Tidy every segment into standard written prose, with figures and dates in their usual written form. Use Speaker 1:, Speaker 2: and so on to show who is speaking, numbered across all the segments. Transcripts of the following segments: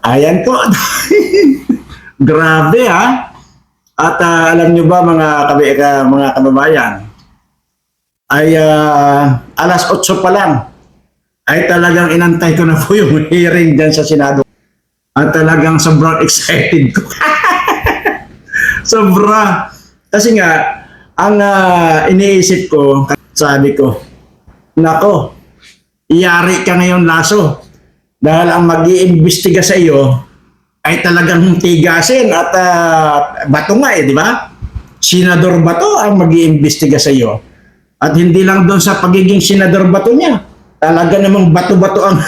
Speaker 1: Ayan po. Grabe ha. At alam nyo ba mga kababayan, ay alas 8 pa lang ay talagang inantay ko na po yung hearing dyan sa Senado. At talagang sobrang excited ko. Sobra. Kasi nga, ang iniisip ko, sabi ko, nako, iyari ka ngayon, Lasso. Dahil ang mag-iimbestiga sa iyo ay talagang tigasin at bato nga di ba? Senador Bato ang mag-iimbestiga sa iyo. At hindi lang doon sa pagiging senador Bato niya, talaga namang bato-bato ang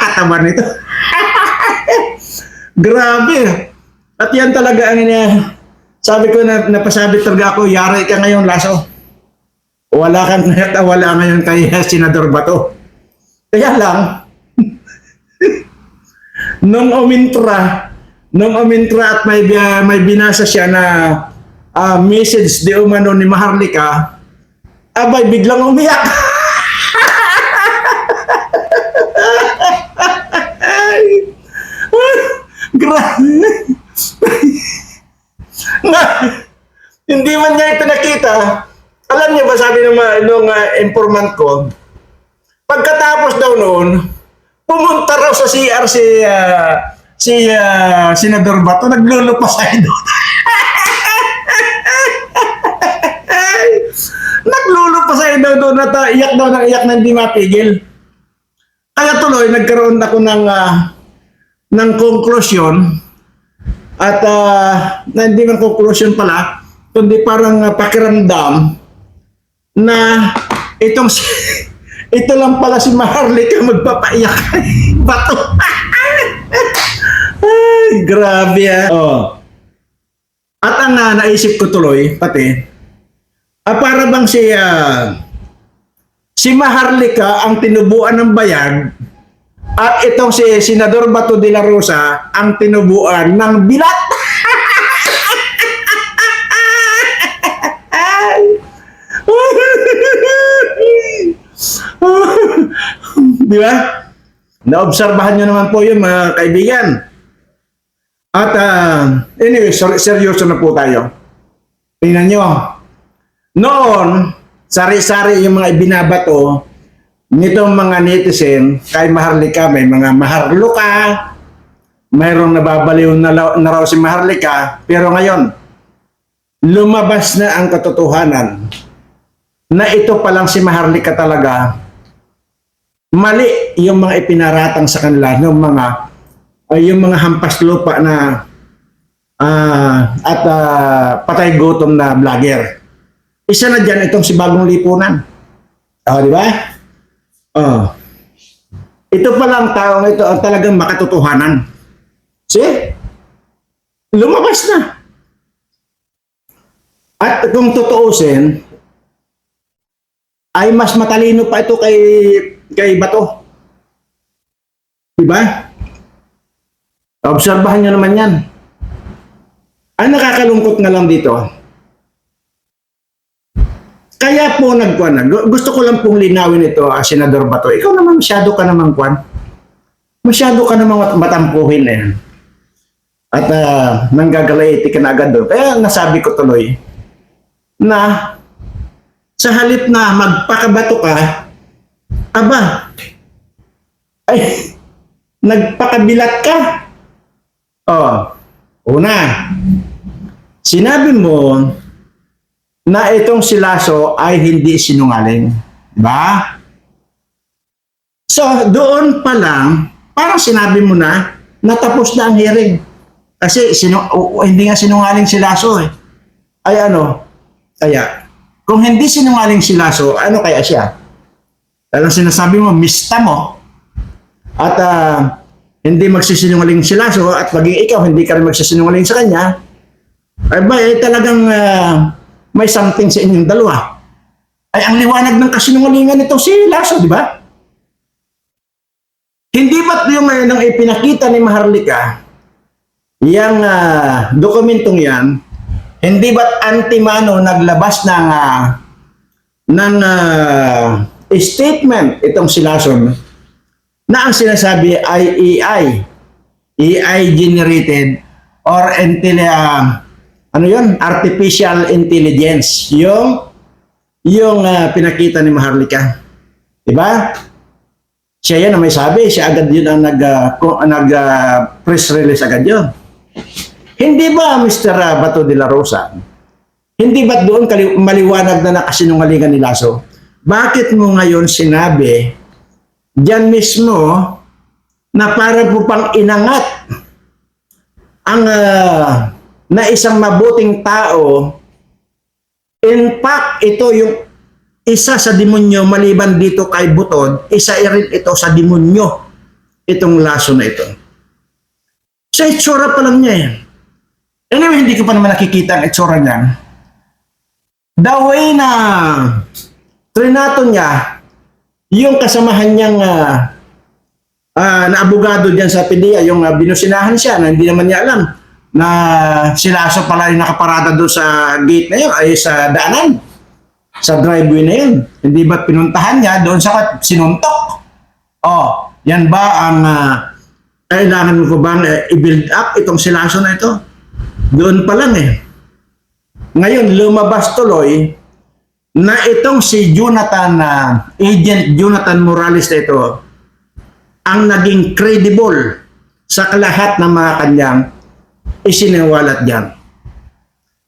Speaker 1: katawan nito. Grabe. At yan talaga ang sabi ko na napasabi talaga ako, yari ka ngayon, Lasso. Wala kang wala ngayon kay Senador Bato. Kaya lang, nung umintra at may binasa siya na message di umano ni Maharlika, abay biglang umiyak. Grabe. Hindi man niya ipinakita. Alam niyo ba, sabi nung informant ko, pagkatapos daw noon, pumunta raw sa CR si Senador Bato, naglulupasay doon. Naglulupasay daw doon at iyak daw ng iyak na hindi mapigil. Kaya tuloy, nagkaroon ako ng konklusyon at na hindi man konklusyon pala, kundi parang pakiramdam na ito lang pala si Maharlika magpapaiyak kay Bato. Ay, grabe oh. At ang naisip ko tuloy, pati, para bang si Maharlika ang tinubuan ng bayag at itong si Senador Bato de la Rosa ang tinubuan ng bilat. Di ba? Naobserbahan nyo naman po yun, mga kaibigan. At anyway, seryoso na po tayo. Tingnan nyo. Noon, sari-sari yung mga ibinabato nitong mga netizen kay Maharlika. May mga maharluka, mayroong nababaliw na raw si Maharlika. Pero ngayon, lumabas na ang katotohanan na ito palang si Maharlika talaga. Mali yung mga ipinaratang sa kanila ng yung mga hampas lupa na patay gutom na vlogger. Isa na dyan itong si Bagong Lipunan. Di ba? Ito palang taong ito ang talagang makatotohanan. See? Lumabas na. At kung tutuusin, ay mas matalino pa ito kay Bato. Diba? Obserbahan nyo naman yan. Ang nakakalungkot nga lang dito, kaya po gusto ko lang pong linawin ito, Senador Bato. Ikaw naman masyado ka naman masyado ka naman matampuhin At nanggagalaiti ka na agad doon. Kaya nasabi ko tuloy na sa halip na magpakabato ka, aba, ay, nagpakabilat ka. Una, sinabi mo na itong si Lasso ay hindi sinungaling. Diba? So, doon pa lang, parang sinabi mo na natapos na ang hearing. Kasi hindi nga sinungaling si Lasso Ay kaya, kung hindi sinungaling si Lasso, ano kaya siya? Talagang sinasabi mo, mista mo. At hindi magsisinungaling si Lasso at maging ikaw, hindi ka rin magsisinungaling sa kanya. Ay talagang may something sa inyong dalawa. Ay ang liwanag ng kasinungalingan nito si Lasso, di ba? Hindi ba't yung nang ipinakita ni Maharlika, yung dokumentong yan, hindi ba't antimano naglabas ng statement itong si Lasso na ang sinasabi ay AI AI generated or ano yun? Artificial intelligence. Yung pinakita ni Maharlika. Diba? Siya yan ang may sabi. Siya agad yun ang press release agad yun. Hindi ba, Mr. Bato de la Rosa? Hindi ba doon maliwanag na nakasinungalingan ni Lasso? Bakit mo ngayon sinabi diyan mismo na para po pang inangat ang na isang mabuting tao? In fact, ito yung isa sa demonyo maliban dito kay Butod, isa rin ito sa demonyo, itong Lasso na ito. Sa itsura pa lang niya yan. Anyway, hindi ko pa naman nakikita ang itsura niya. The way na trinato niya, yung kasamahan niyang na abogado diyan sa PDEA, yung binusinahan siya na hindi naman niya alam na si Lasso pala yung nakaparada doon sa gate na yun, ay sa daanan, sa driveway na yun. Hindi ba pinuntahan niya doon sa sinuntok? Oh, yan ba ang kailangan mo ko bang i-build up itong si Lasso na ito? Doon pa lang eh. Ngayon, lumabas tuloy na itong si Jonathan, Agent Jonathan Morales na ito, ang naging credible sa lahat ng mga kanyang isiniwalat dyan.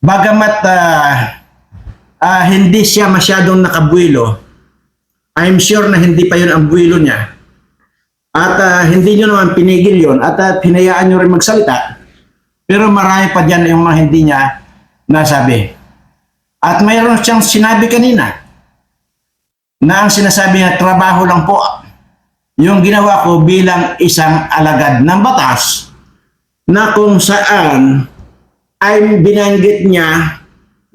Speaker 1: Bagamat hindi siya masyadong nakabuelo, I'm sure na hindi pa yun ang buwelo niya. At hindi nyo naman pinigil yun at hinayaan nyo rin magsalita. Pero marami pa dyan yung mga hindi niya nasabi. At mayroon siyang sinabi kanina na ang sinasabi niya, trabaho lang po yung ginawa ko bilang isang alagad ng batas, na kung saan ay binanggit niya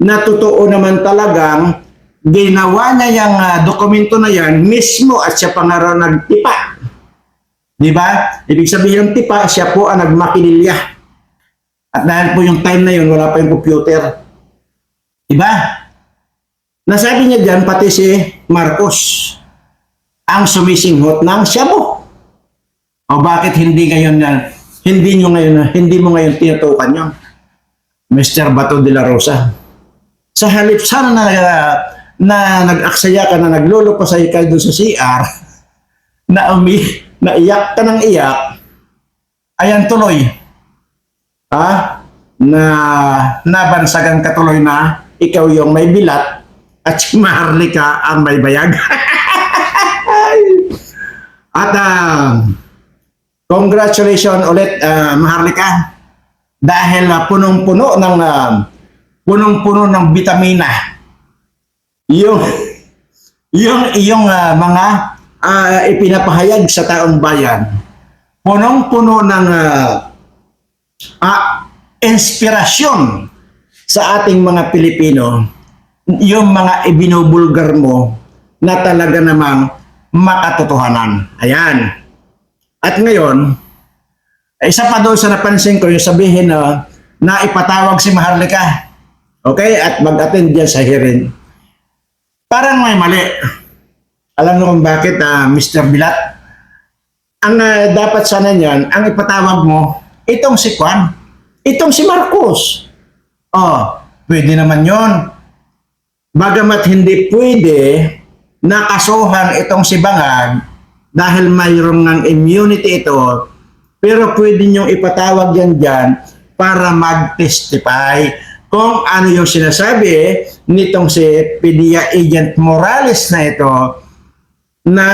Speaker 1: na totoo naman talagang ginawa niya yung dokumento na yan mismo at siya pa nga raw nagtipa. Diba? Ibig sabihin ng tipa, siya po ang nagmakinilya. At dahil po yung time na yun, wala pa yung computer. Diba? Nasabi niya dyan, pati si Marcos ang sumisinghot ng Shabu. O bakit hindi ngayon yan? Hindi mo ngayon tinutukan yun, Mr. Bato de la Rosa. Sa halip sana na nag-aksaya ka na naglulupasay ka doon sa CR, na iyak ka ng iyak, ayan tuloy. Na nabansagan ka tuloy na ikaw yung may bilat at si Maharlika ang may bayag. At congratulations ulit, Maharlika, dahil punong-puno ng bitamina yung iyong mga ipinapahayag sa taong bayan. Punong-puno ng inspirasyon sa ating mga Pilipino, yung mga ibinubulgar mo na talaga namang makatotohanan. Ayan. At ngayon, isa pa doon sa napansin ko, yung sabihin na ipatawag si Maharlika. Okay? At mag-attend dyan sa hearing. Parang may mali. Alam mo kung bakit, Mr. Bilat? Ang dapat sana niyan, ang ipatawag mo, itong si Juan, itong si Marcos. Oh, pwede naman yon. Bagamat hindi pwede nakasuhan itong si Bangag dahil mayroong ng immunity ito, pero pwede niyong ipatawag yan dyan para mag-testify kung ano yung sinasabi nitong si PDEA Agent Morales na ito, na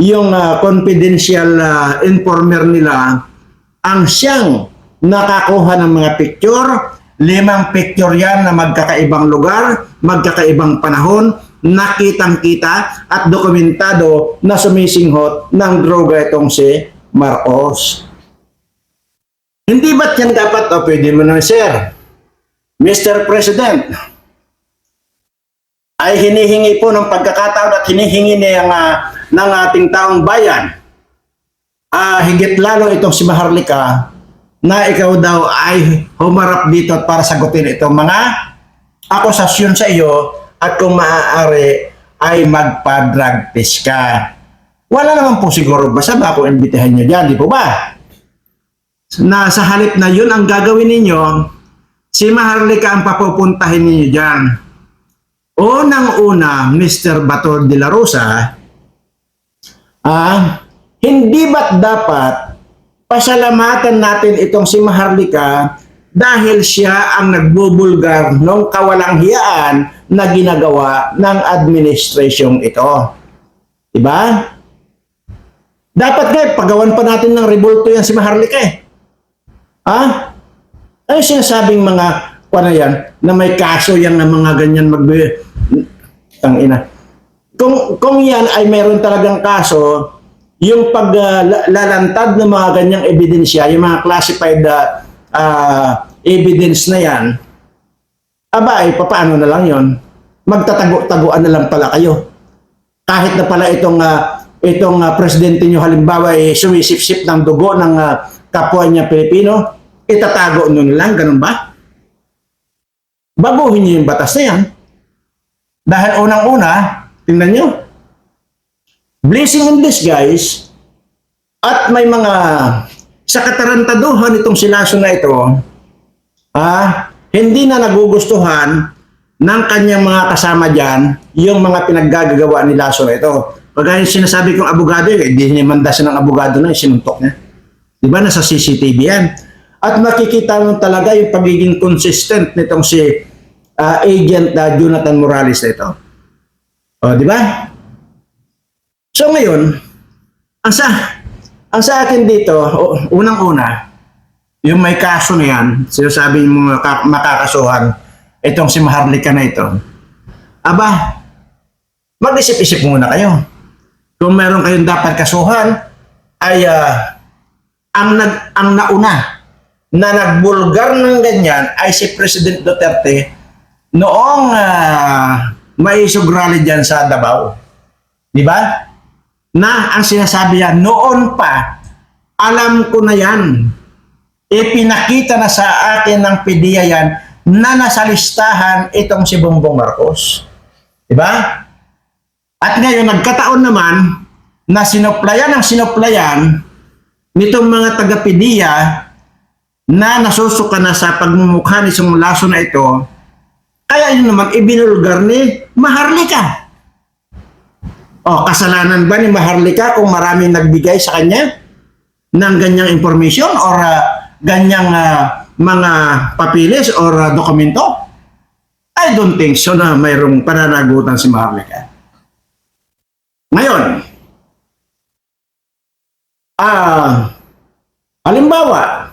Speaker 1: yung confidential informer nila ang siyang nakakuha ng mga picture. 5 picture yan na magkakaibang lugar, magkakaibang panahon, nakitang-kita at dokumentado na sumisinghot ng droga itong si Marcos. Hindi ba't yan dapat, pwede mo na, sir, Mr. President, ay hinihingi po ng pagkakataon at hinihingi niya ng ating taong bayan, higit lalo itong si Maharlika, na ikaw daw ay humarap dito at para sagutin itong mga akusasyon sa iyo at kung maaari ay magpa-drug test ka. Wala naman po siguro masama kung imbitahan nyo dyan, di po ba? na sa halip na yun ang gagawin ninyo, si Maharlika ang papupuntahin ninyo dyan. Unang-una, Mr. Bato de la Rosa, hindi ba't dapat pasalamatan natin itong si Maharlika dahil siya ang nagbubulgar ng kawalang hiyaan na ginagawa ng administrasyong ito. Diba? Dapat nga, pagawan pa natin ng revolto yan si Maharlika eh. Ano sinasabing mga na yan, na may kaso yan ng mga ganyan Kung yan ay meron talagang kaso, yung paglalantad ng mga ganyang ebidensya, yung mga classified evidence na yan, paano na lang yon? Magtatago-taguan na lang pala kayo. Kahit na pala itong presidente nyo halimbawa ay sumisip-sip ng dugo ng kapwa niya Pilipino, itatago nyo na lang, ganun ba? Baguhin nyo yung batas na yan. Dahil unang-una, tingnan nyo, blessing in disguise, at may mga sa katarantaduhan itong silaso na ito, hindi na nagugustuhan ng kanyang mga kasama dyan yung mga pinaggagawa ni Lasso na ito. Pagka yung sinasabi kong abogado, hindi nimanda siya ng abogado na, sinuntok niya. Diba? Nasa CCTV yan. At makikita mo talaga yung pagiging consistent nitong si Agent Jonathan Morales na ito. O, di ba? So ngayon, ang sa akin dito, unang-una, yung may kaso na yan, sinasabi mo makakasuhan, itong si Maharlika na ito, mag-isip-isip muna kayo. Kung meron kayong dapat kasuhan, ay ang nauna na nagbulgar ng ganyan ay si President Duterte noong may sugrali dyan sa Davao. Di ba? Na ang sinasabi yan, noon pa, alam ko na yan. Ipinakita na sa akin ng PDEA yan na nasa listahan itong si Bongbong Marcos. Di ba? At ngayon, nagkataon naman na sinuplayan nitong mga taga-PDEA na nasusuka na sa pagmumukha ni Lasso na ito, kaya yun naman ibinulgar ni Maharlika. Kasalanan ba ni Maharlika kung maraming nagbigay sa kanya ng ganyang information or ganyang mga papilis or dokumento? I don't think so na mayroong pananagutan si Maharlika. Ngayon, halimbawa,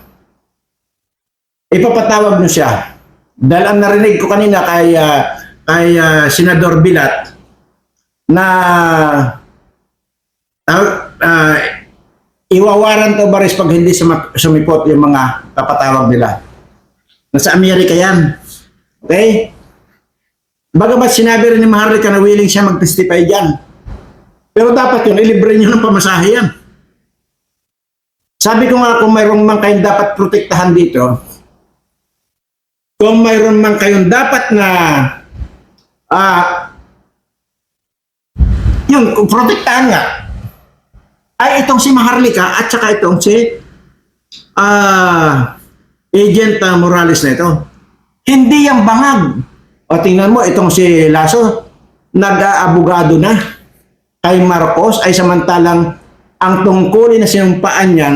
Speaker 1: ipapatawag nyo siya. Dahil ang narinig ko kanina kay Senador Bilat na iwawaran to baris pag hindi sumipot yung mga kapatawag nila. Nasa Amerika yan. Okay? Bagamat sinabi rin ni Maharlika na willing siya mag-testify dyan. Pero dapat yun, ilibre nyo ng pamasahe yan. Sabi ko nga kung mayroong man kayong dapat protektahan dito, kung mayroon man kayong dapat na yung protektahan nga, ay itong si Maharlika at saka itong si Agent Morales na ito. Hindi yung bangag. O tingnan mo, itong si Lasso, nag-aabogado na kay Marcos, ay samantalang ang tungkulin na sinumpaan niyan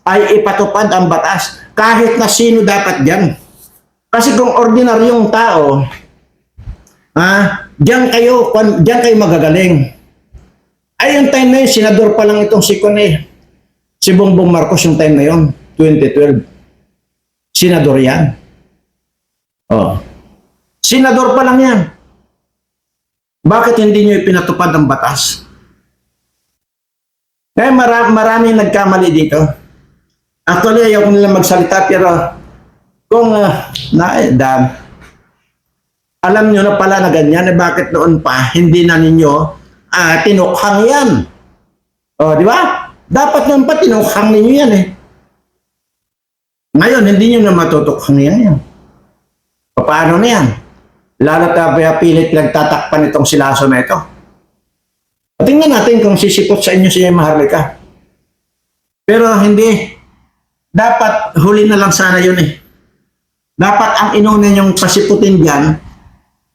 Speaker 1: ay ipatupad ang batas. Kahit na sino dapat dyan. Kasi kung ordinaryong tao, diyan kayo magagaling. Ay yung time na yun, senador pa lang itong si Bongbong Marcos yung time na yun, 2012. Senador yan. Senador pa lang yan. Bakit hindi nyo ipinatupad ang batas? Kaya maraming nagkamali dito. Actually, ayaw ko nila magsalita, pero kung alam nyo na pala na ganyan, bakit noon pa hindi na ninyo tinukhang yan? Di ba? Dapat noon pa tinukhang ninyo yan eh. Ngayon, hindi nyo na matutukhang yan. Paano na yan? Lalo na pilit nagtatakpan itong si Lasso na ito. Tingnan natin kung sisipot sa inyo si Maharlika. Pero hindi dapat huli na lang sana yun eh. Dapat ang inuna niyong pasiputin dyan,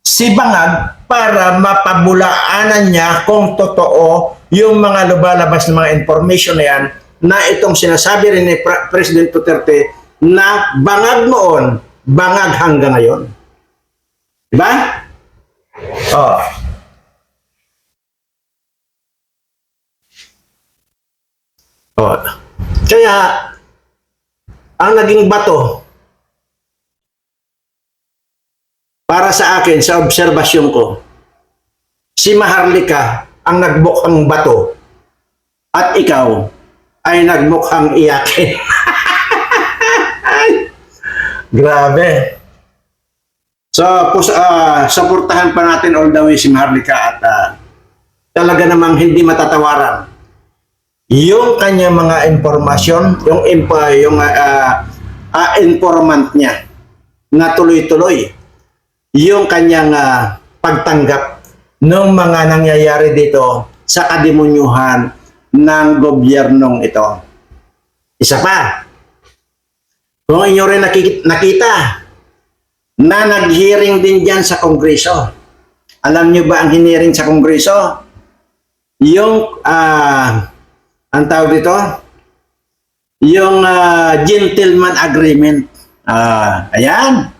Speaker 1: si Bangag, para mapabulaanan niya kung totoo yung mga lubalabas ng mga information na yan, na itong sinasabi rin ni President Duterte na bangag noon, bangag hanggang ngayon. Diba? Oh. Oh. Kaya, ang naging bato, para sa akin, sa obserbasyon ko, si Maharlika ang nagmukhang bato at ikaw ay nagmukhang iyakin. Grabe. So, suportahan pa natin all the way si Maharlika at talaga namang hindi matatawaran yung kanya mga informasyon, yung informant niya na tuloy-tuloy yung kanyang pagtanggap ng mga nangyayari dito sa kademonyuhan ng gobyernong ito. Isa pa, kung inyo rin nakita na nag-hearing din dyan sa Kongreso. Alam nyo ba ang hiniring sa Kongreso? Yung, ang tawag dito? Yung gentleman agreement. Ayan.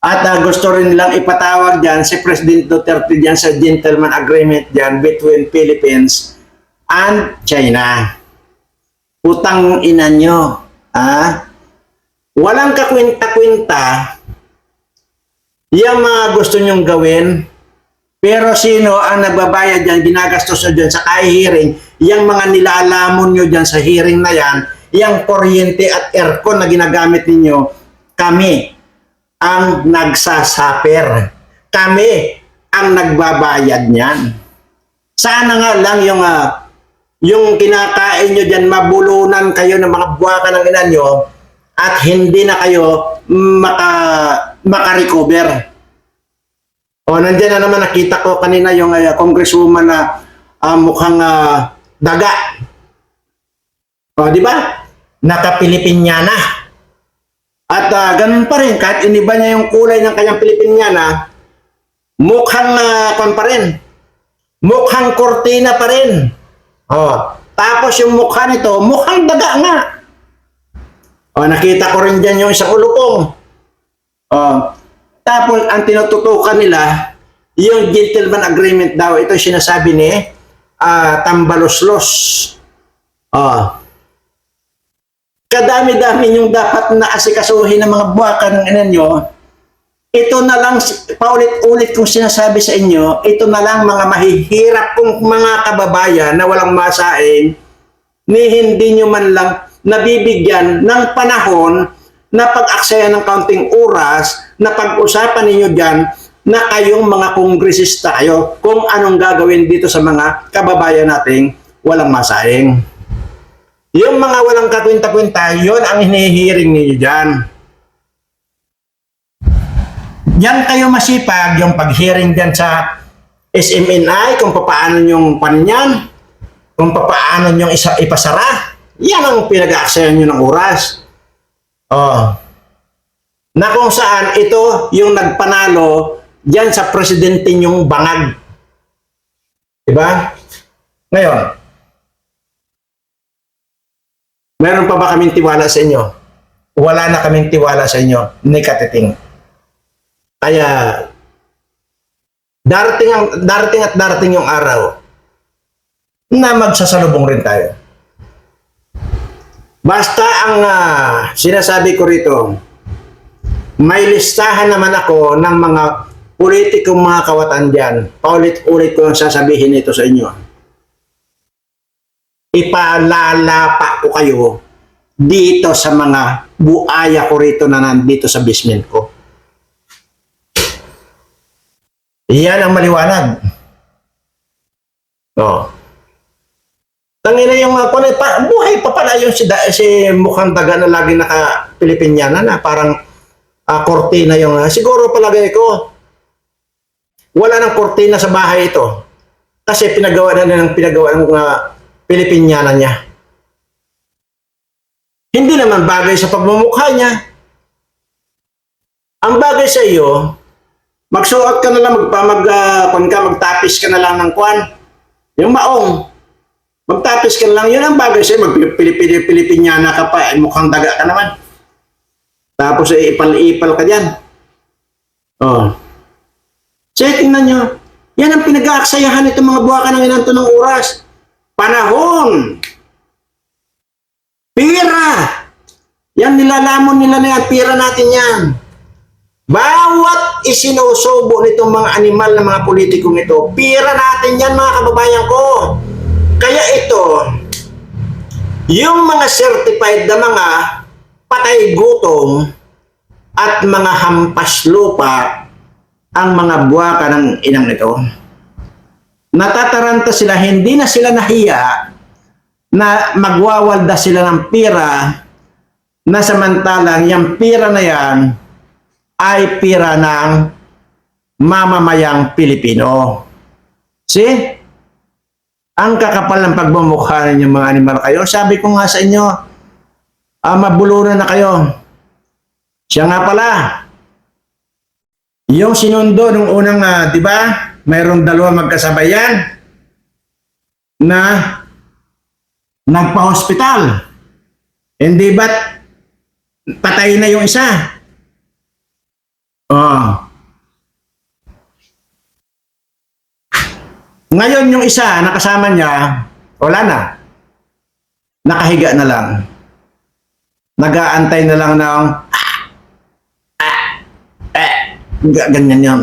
Speaker 1: At gusto rin nilang ipatawag dyan si President Duterte dyan sa gentleman agreement dyan between Philippines and China. Putang ina nyo. Walang kakwinta-kwinta yung mga gusto nyong gawin, pero sino ang nagbabayad dyan, ginagastos nyo dyan sa hearing, yung mga nilalamon nyo dyan sa hearing na yan, yung kuryente at aircon na ginagamit ninyo, kami ang nagsasaper. Kami ang nagbabayad niyan. Sana nga lang yung kinakain nyo dyan, mabulunan kayo ng mga buwaka ng ina nyo at hindi na kayo maka-recover. O, nandiyan na naman, nakita ko kanina yung congresswoman na mukhang daga. O, di ba? Naka-Pilipinyana. At ganun pa rin, kahit iniba niya yung kulay ng kanyang Pilipinyana, mukhang kon pa rin. Mukhang kortina pa rin. O, tapos yung mukha nito, mukhang daga nga. O, nakita ko rin dyan yung isang ulupong. O, tapos ang tinututukan nila, yung gentleman agreement daw, ito sinasabi ni Tambaloslos. O, kadami-dami yung dapat na asikasuhin ng mga buwaka ng ina nyo, ito na lang, paulit-ulit kong sinasabi sa inyo, ito na lang mga mahihirap kong mga kababayan na walang masaing, ni hindi nyo man lang nabibigyan ng panahon na pag-aksaya ng kaunting oras na pag-usapan ninyo dyan na kayong mga kongresista kayo kung anong gagawin dito sa mga kababayan nating walang masaing. Yung mga walang kakwinta-kwinta, yun ang hinihiring ninyo dyan. Yan kayo masipag, yung pag-hearing dyan sa SMNI, kung paano yung panyan, kung paano yung ipasara, yan ang pinag-aaksayan nyo ng oras. Oh. Na kung saan ito yung nagpanalo dyan sa presidente nyong bangag. Diba? Ngayon, meron pa ba kaming tiwala sa inyo? Wala na kaming tiwala sa inyo, ni Katiting. Kaya, darating yung araw na magsasalubong rin tayo. Basta ang sinasabi ko rito, may listahan naman ako ng mga politikong mga kawatan dyan. Paulit-ulit ko ang sasabihin ito sa inyo. Ipalalapa ko kayo dito sa mga buaya ko rito na nandito sa basement ko. Iyan ang maliwanag. No. Tangina yung buhay pa pala yung si mukhang daga na lagi naka-Pilipinyana na parang kortina yung siguro palagay ko wala nang kortina sa bahay ito kasi pinagawa ng Pilipinyana niya. Hindi naman bagay sa pagmumukha niya. Ang bagay sa iyo, magsuot ka na lang, magtapis ka na lang ng kwan. Yung maong, magtapis ka na lang, yun ang bagay sa'yo. Pilipinyana ka pa, mukhang daga ka naman. Tapos ipal-ipal ka dyan. Oh. So, tingnan nyo, yan ang pinag-aaksayahan itong mga buwakan ng inanto ng oras. Panahon. Pira. Yan, nilalamon nila na yan. Pira natin yan. Bawat isinusubo nitong mga animal na mga politikong ito, pira natin yan mga kababayan ko. Kaya ito, yung mga certified na mga patay gutom at mga hampas lupa ang mga buwaka ng inang ito. Natataranta sila, hindi na sila nahiya na magwawalda sila ng pira na samantalang yung pira na yan ay pira ng mamamayang Pilipino. See? Ang kakapal ng pagmumukha ninyo mga animal kayo. Sabi ko nga sa inyo, mabulunan na kayo. Siya nga pala, yung sinundo nung unang, di ba, mayroong dalawa magkasabayan na nagpa-hospital. Hindi ba't patay na yung isa? Oh. Ngayon yung isa nakasama niya, wala na. Nakahiga na lang. Nag-aantay na lang ng ganyan yan.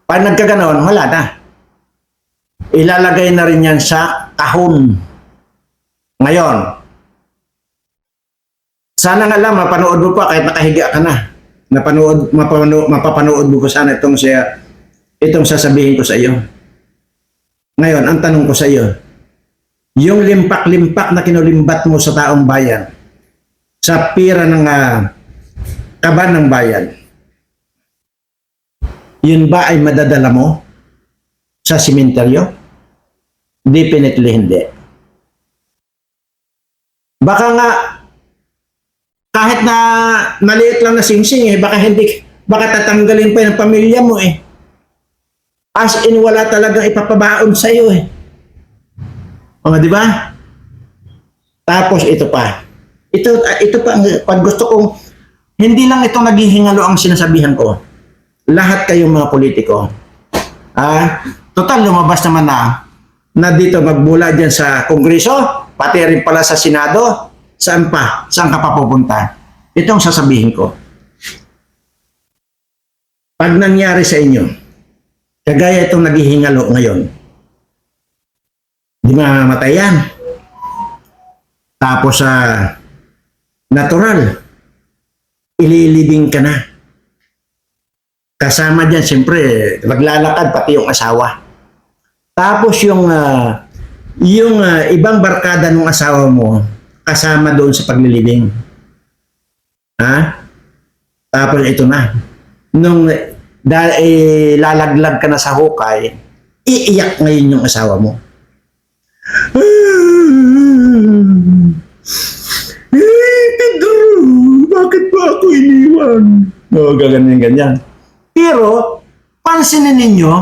Speaker 1: Pag nagkaganon, wala na. Ilalagay na rin yan sa kahon. Ngayon, sana nga lang mapanood mo pa kahit nakahiga ka na. Mapapanood mo ko sana itong sasabihin ko sa iyo. Ngayon, ang tanong ko sa iyo, yung limpak-limpak na kinulimbat mo sa taong bayan, sa pira ng kaban ng bayan, yun ba ay madadala mo sa simenteryo? Definitely hindi. Baka nga, kahit na maliit lang na singsing baka tatanggalin pa yung pamilya mo eh. As in, wala talagang ipapabaon sa iyo eh. O, di ba? Tapos ito pa. Ito pa, pag gusto kong, hindi lang itong naghihingalo ang sinasabihan ko. Lahat kayong mga politiko. Total, lumabas naman na dito magbula dyan sa Kongreso, pati rin pala sa Senado. Saan pa? Saan ka pa pupunta? Itong sasabihin ko. Pag nangyari sa inyo, kagaya itong naghihingalo ngayon, di mamamatay yan. Tapos natural, ililibing ka na. Kasama dyan, siyempre, maglalakad pati yung asawa. Tapos yung ibang barkada ng asawa mo, kasama doon sa paglilibing. Tapos ito na. Nung lalaglag ka na sa hukay, iiyak ngayon yung asawa mo. Pedro, bakit ba ako iniwan? Ganyan. Pero, pansinin ninyo,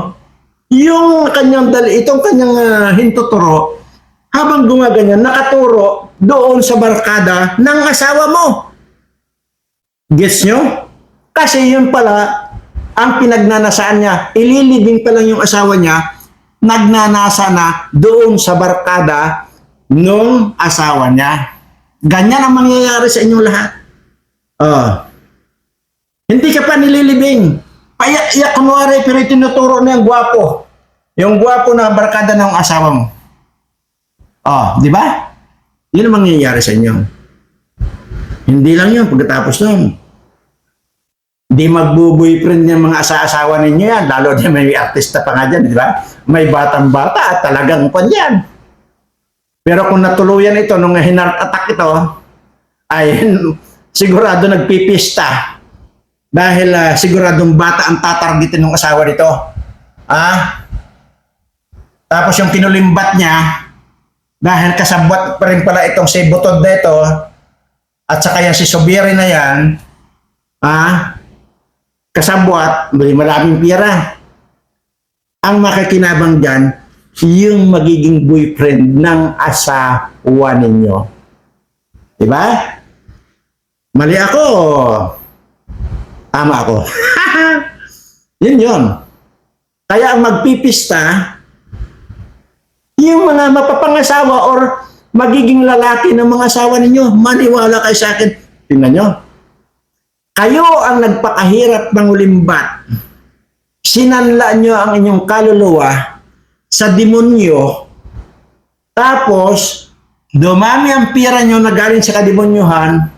Speaker 1: itong kanyang hintuturo, habang gumaganyan, nakaturo doon sa barkada ng asawa mo. Gets nyo? Kasi yun pala, ang pinagnanasaan niya, ililibing pa lang yung asawa niya, nagnanasa na doon sa barkada nung asawa niya. Ganyan ang mangyayari sa inyong lahat. Hindi ka pa nililibing. Paiyak kunwari, pero tinuturo na yung gwapo. Yung gwapo na barkada ng asawa mo. Di ba? Yun ang mangyayari sa inyo. Hindi lang yun, pagkatapos nun. Di magbo-boyfriend yung mga asawa ninyo yan. Lalo na may artista pa nga dyan, di ba? May batang-bata at talagang pan yan. Pero kung natuluyan ito, nung hinart attack ito, ay sigurado nagpipista. Dahil siguradong bata ang tatargetin ng asawa nito. Tapos yung kinulimbat niya, dahil kasabwat pa rin pala itong si Butod na ito, at saka yan si Sobiri na yan, kasabwat, may maraming pera. Ang makikinabang dyan, yung magiging boyfriend ng asawa ninyo. Diba? Mali ako o tama ako? Yun. Kaya ang magpipista, yung mga mapapangasawa or magiging lalaki ng mga asawa ninyo, maniwala kayo sa akin. Tingnan nyo. Kayo ang nagpakahirap ng ulimbat. Sinanla nyo ang inyong kaluluwa sa demonyo. Tapos, dumami ang pira nyo na galing sa kademonyohan,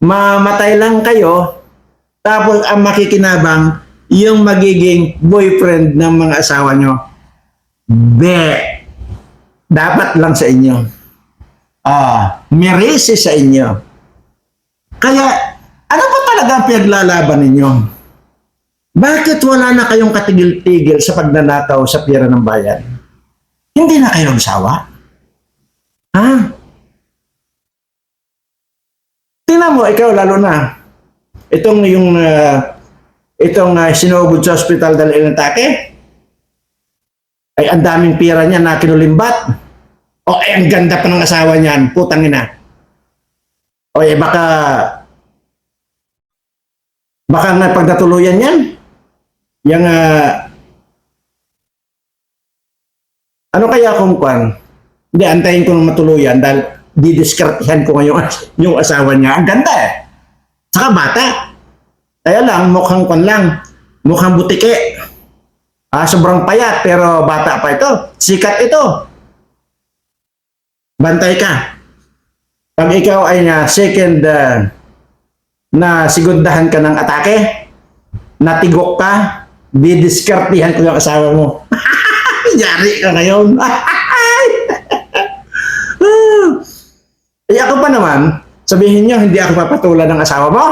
Speaker 1: mamatay lang kayo, tapos ang makikinabang, yung magiging boyfriend ng mga asawa nyo. Dapat lang sa inyo. Merisi sa inyo. Kaya, ano ba talaga ang pinaglalaban ninyo? Bakit wala na kayong katigil-tigil sa pagnanakaw sa pera ng bayan? Hindi na kayo nagsawa? Tingnan mo, ikaw lalo na. Itong sinugod sa ospital dahil inatake, ay ang daming pera niya na kinulimbat. O ang ganda pa ng asawa niyan, putang ina. O baka na pagdatuluyan yan, yung ano kaya kung kwan? Hindi, antayin ko ng matuluyan dahil didiskartihan ko ngayon yung asawa niya. Ang ganda eh. Saka bata. Kaya lang, mukhang kwan lang. Mukhang butike. Sobrang payat pero bata pa ito. Sikat ito. Bantay ka. Pag ikaw ay second na sigundahan ka ng atake, natigok ka, didiskartihan ko yung asawa mo. Yari ka ngayon. Ako pa naman, sabihin nyo, hindi ako papatulan ng asawa mo?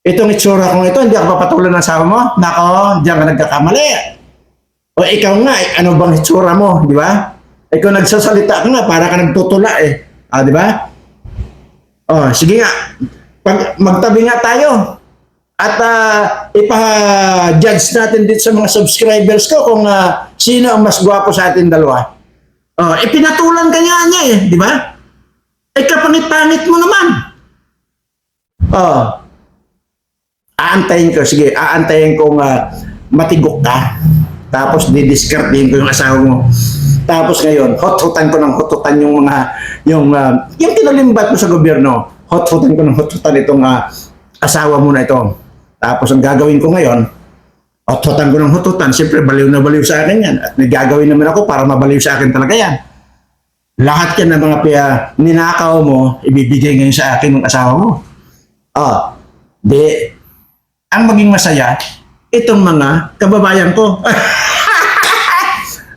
Speaker 1: Itong itsura kong ito, hindi ako papatulan ng asawa mo? Nako, diyan ka nagkakamali. O ikaw nga, ano bang itsura mo, di ba? Ikaw nagsasalita ka nga, para ka nagtutula eh. Di ba? Sige nga, magtabi nga tayo. At ipa-judge natin dito sa mga subscribers ko kung sino ang mas gwapo sa atin dalawa. Pinatulan ka niya eh, di ba? Kapangit-pangit mo naman. Aantayin ko, sige, aantayin kong matigok ka. Tapos didiskartihin ko yung asawa mo. Tapos ngayon, hot-hotan ko ng hot-hotan yung kinalimbat mo sa gobyerno. Hot-hotan ko ng hot-hotan itong asawa mo na ito. Tapos ang gagawin ko ngayon, hot-hotan ko ng hot-hotan. Siyempre, baliw na baliw sa akin yan. At may gagawin naman ako para mabaliw sa akin talaga yan. Lahat yan ng mga ninakaw mo, ibibigay ngayon sa akin ng asawa mo. Ang maging masaya, itong mga kababayan ko.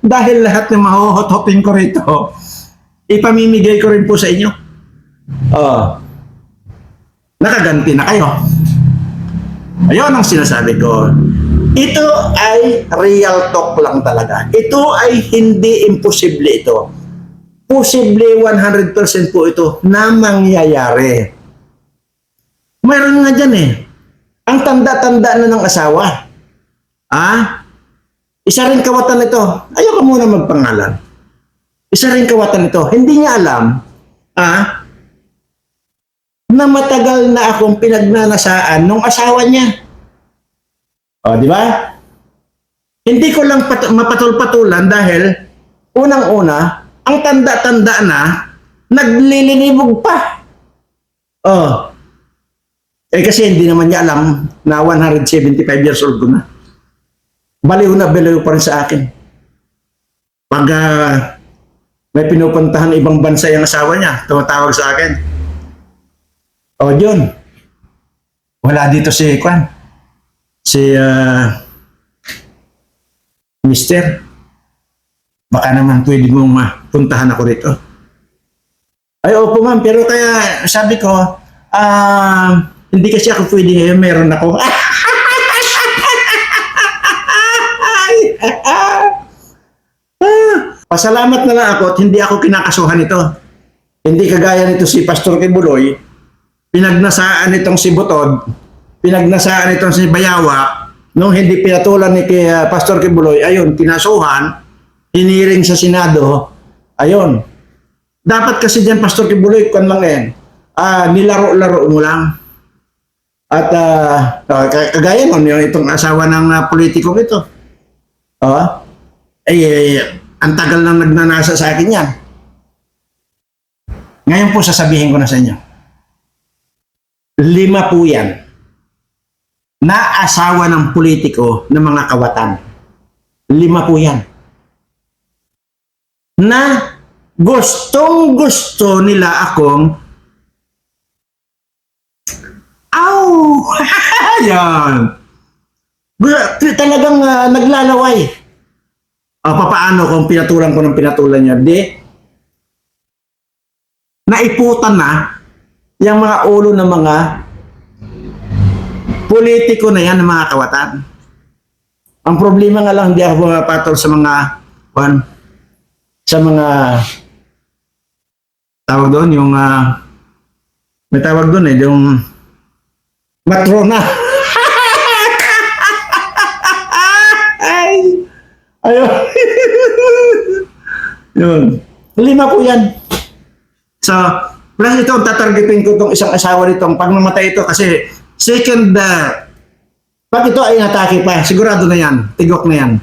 Speaker 1: Dahil lahat ng mahuhot-hotin ko rito, ipamimigay ko rin po sa inyo. Nakaganti na kayo. Ayun ang sinasabi ko. Ito ay real talk lang talaga. Ito ay hindi imposible ito. Posible 100% po ito na mangyayari. Mayroon nga dyan eh. Ang tanda-tanda na ng asawa. Isa rin kawatan ito. Ayoko muna magpangalan. Isa rin kawatan ito. Hindi niya alam na matagal na akong pinagnanasaan nung asawa niya. Di ba? Hindi ko lang mapatul-patulan dahil unang-una, ang tanda-tanda na, naglilinibog pa. Kasi hindi naman niya alam na 175 years old ko na. Baliw na baliw pa rin sa akin. Pag may pinupuntahan ibang bansa yung asawa niya, tumatawag sa akin. John, wala dito si Kwan. Si Mister. Baka naman pwede mong mapuntahan ako rito. Ay, opo ma'am, pero kaya sabi ko, hindi kasi ako pwede ngayon, meron ako. Pasalamat na lang ako at hindi ako kinakasuhan ito. Hindi kagaya nito si Pastor Kibuloy pinagnasaan itong si Butod, pinagnasaan itong si Bayawa, nung hindi pinatulan ni Pastor Kibuloy, ayun, kinasuhan, hiniring sa Senado, ayun. Dapat kasi dyan, Pastor Kibuloy, kung lang yan, nilaro-laro mo lang. At kagaya nun, yung itong asawa ng politikong ito. Ang tagal nang nagnanasa sa akin yan. Ngayon po sasabihin ko na sa inyo. 5 po yan na asawa ng politiko ng mga kawatan. 5 po yan. Na gustong-gusto nila akong yan. Talagang naglalaway. Papaano kung pinatulan ko ng pinatulan niya? Di. Naiputan na yung mga ulo ng mga politiko na yan, ng mga kawatan. Ang problema nga lang, hindi ako pumapatol sa mga tawag doon, yung may tawag doon yung matrona. Ayun. Yun. 5 po yan. So, plus ito, tatargetin ko itong isang asawa nitong pag namatay ito kasi second, pag ito ay natake pa, sigurado na yan, tigok na yan.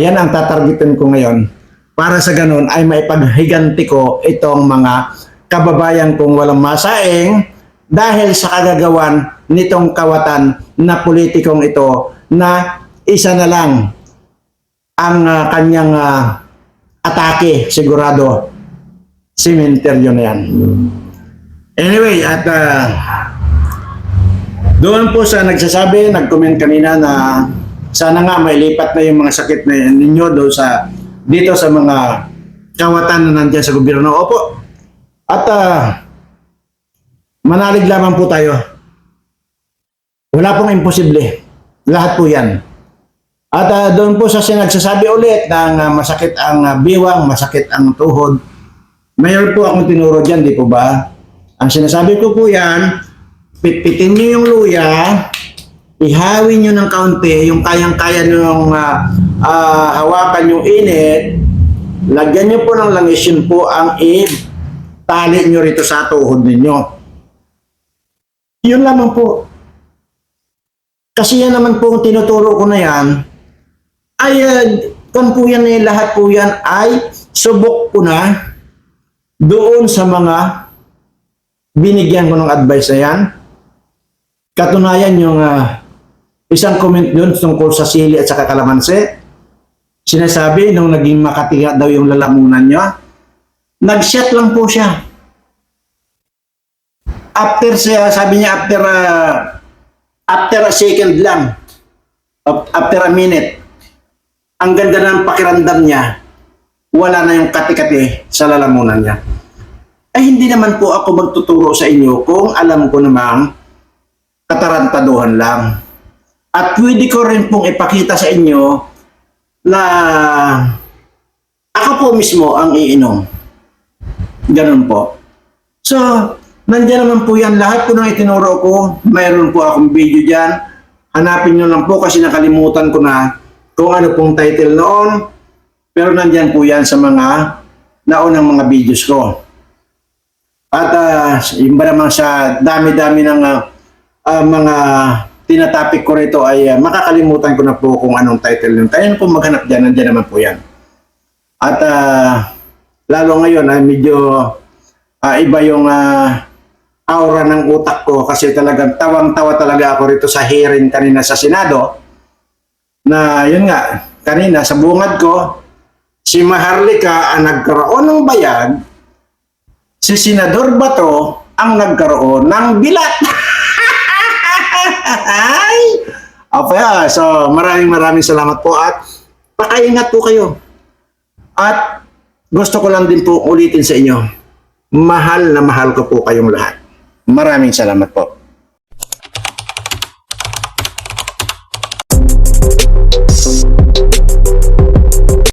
Speaker 1: Yan ang tatargetin ko ngayon. Para sa ganun ay maipaghiganti ko itong mga kababayan kong walang masaing dahil sa kagagawan nitong kawatan na politikong ito na isa na lang ang kanyang atake, sigurado, sementeryo na yan. Anyway, at doon po sa nagsasabi, nag-comment kanina na sana nga may lipat na yung mga sakit na ninyo doon dito sa mga kawatan na nandiyan sa gobyerno. Opo. At manalig lamang po tayo. Wala pong imposible. Lahat po yan. At doon po sa nagsasabi ulit ng masakit ang biwang, masakit ang tuhod. Mayroon po akong tinuro dyan, di po ba? Ang sinasabi ko po yan, pitpitin nyo yung luya, ihawin nyo ng kaunti, yung kayang-kaya nyo hawakan yung init, lagyan nyo po ng langis, yun po ang tali nyo rito sa tuhod ninyo. Yun lamang po. Kasi yan naman po, tinuturo ko na yan, ay kung po yan lahat po yan ay subok ko na doon sa mga binigyan ko ng advice na yan. Katunayan yung isang comment doon tungkol sa sili at saka kalamansi. Sinasabi nung naging makatiga daw yung lalamunan niya, nag-shot lang po siya. After siya, sabi niya after a second lang, after a minute, ang ganda ng pakiramdam niya, wala na yung kati-kati sa lalamunan niya. Ay hindi naman po ako magtuturo sa inyo kung alam ko namang katarantaduhan lang. At pwede ko rin pong ipakita sa inyo na ako po mismo ang iinom. Ganun po. So, nandiyan naman po yan. Lahat po nang itinuro ko, mayroon po akong video dyan. Hanapin nyo lang po kasi nakalimutan ko na kung ano pong title noon. Pero nandiyan po yan sa mga naunang mga videos ko. At yung ba naman sa dami-dami ng mga tinatapik ko rito ay makakalimutan ko na po kung anong title yun. Kaya po maghanap dyan, nandiyan naman po yan. At lalo ngayon ay medyo iba yung aura ng utak ko kasi talagang tawang-tawa talaga ako rito sa hearing kanina sa Senado na yun nga, kanina sa bungad ko, si Maharlika ang nagkaroon ng bayag, si Senador Bato ang nagkaroon ng bilat. So maraming salamat po at pakaingat po kayo. At gusto ko lang din po ulitin sa inyo, mahal na mahal ko po kayong lahat. Maraming salamat po.